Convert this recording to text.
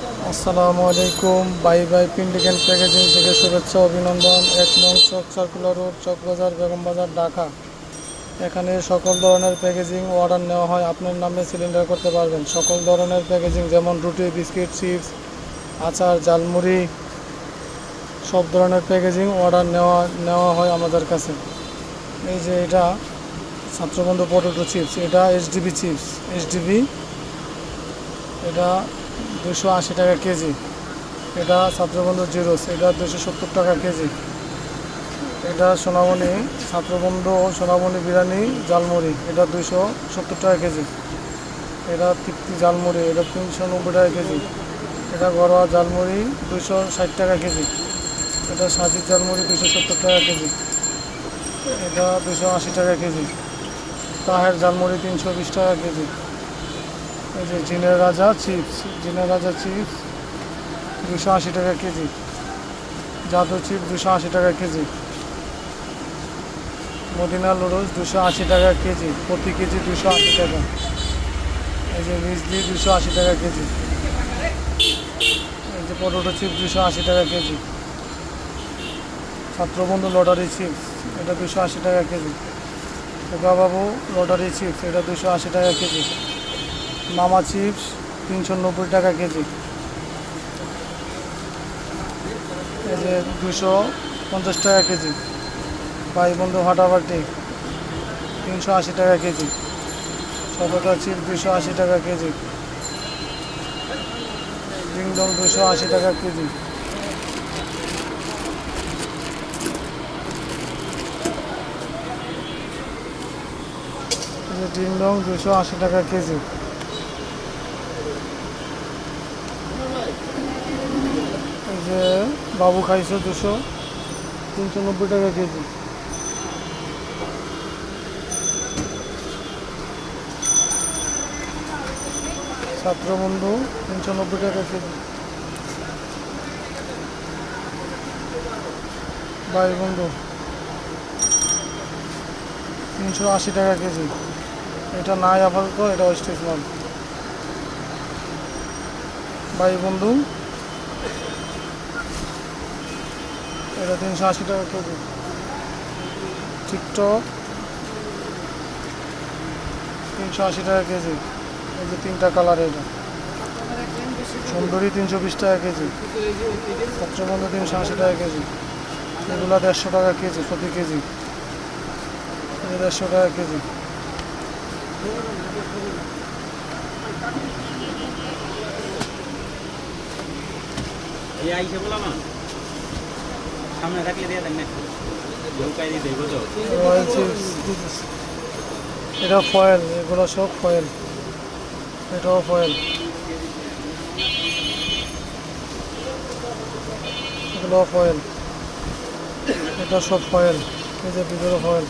আসসালামু আলাইকুম। Bye bye printing packaging থেকে শুভেচ্ছা অভিনন্দন। 1 নং চক সার্কুলার রোড, চকবাজার, বেগম বাজার, ঢাকা। এখানে সকল ধরনের প্যাকেজিং অর্ডার নেওয়া হয়। আপনার নামে সিলিন্ডার করতে পারবেন। সকল ধরনের প্যাকেজিং যেমন রুটি, বিস্কিট, চিপস, আচার, ঝালমুড়ি, সব ধরনের প্যাকেজিং অর্ডার নেওয়া হয় আমাদের কাছে। এই যে এটা ছাত্রবন্ধু পটেটো চিপস, এটা এইচডিবি চিপস, এইচডিবি, এটা 280 টাকা কেজি। এটা ছাত্রবন্ধু জিরোস, এটা 270 টাকা কেজি। এটা সোনামণি ছাত্রবন্ধু ও সোনামণি বিরিয়ানি ঝালমুড়ি, এটা 270 টাকা কেজি। এটা তৃপ্তি ঝালমুড়ি, এটা 390 টাকা কেজি। এটা ঘরোয়া ঝালমুড়ি 260 টাকা কেজি। এটা সাজিদ ঝালমুড়ি 270 টাকা কেজি। এটা 280 টাকা কেজি। তাহের ঝালমুড়ি 320 টাকা কেজি। এই যে জিনের রাজা চিপস, জিনের রাজা চিপস 280 টাকা কেজি। জাদু চিপস 280 টাকা কেজি। মদিনা লুডুস 280 টাকা কেজি, প্রতি কেজি 280 টাকা। এই যে মিজলি 280 টাকা কেজি। এই যে পটেটো চিপস 280 টাকা কেজি। ছাত্রবন্ধু লটারি চিপস, এটা 280 টাকা কেজি। বাবু লটারি চিপস, এটা 280 টাকা কেজি। মামা চিপস 390 টাকা কেজি। এই যে 250 টাকা কেজি। ভাই বন্ধু ফাটাফাটি 380 টাকা কেজি। সততা চিপস 280 টাকা কেজি। ডিংডং 280 টাকা কেজি। এই যে ডিংডং 280 টাকা কেজি। এই যে বাবু খাইছে 390 টাকা কেজি। ছাত্রবন্ধু 390 টাকা কেজি। ভাই বন্ধু 380 টাকা কেজি। এটা নাই আপাতত, এটা ওয়েস্টেজ মাল। ভাই বন্ধু এটা 380 টাকা কেজি। টিকটক 380 টাকা কেজি। এই যে 3টা কালার, এটা সুন্দরী 320 টাকা কেজি। ছাত্রবন্ধু 380 টাকা কেজি। এগুলো 150 টাকা কেজি, প্রতি কেজি 150 টাকা কেজি। সামনে রাখলে দিয়ে দেন না, ঢোকাই দিয়ে দেবো তো। রয়্যাল চিপস, এটা ফয়েল, এগুলো সব ফয়েল। এটাও ফয়েল, এগুলো ফয়েল, এটা সব ফয়েল। এই যে ভিতরে ফয়েল।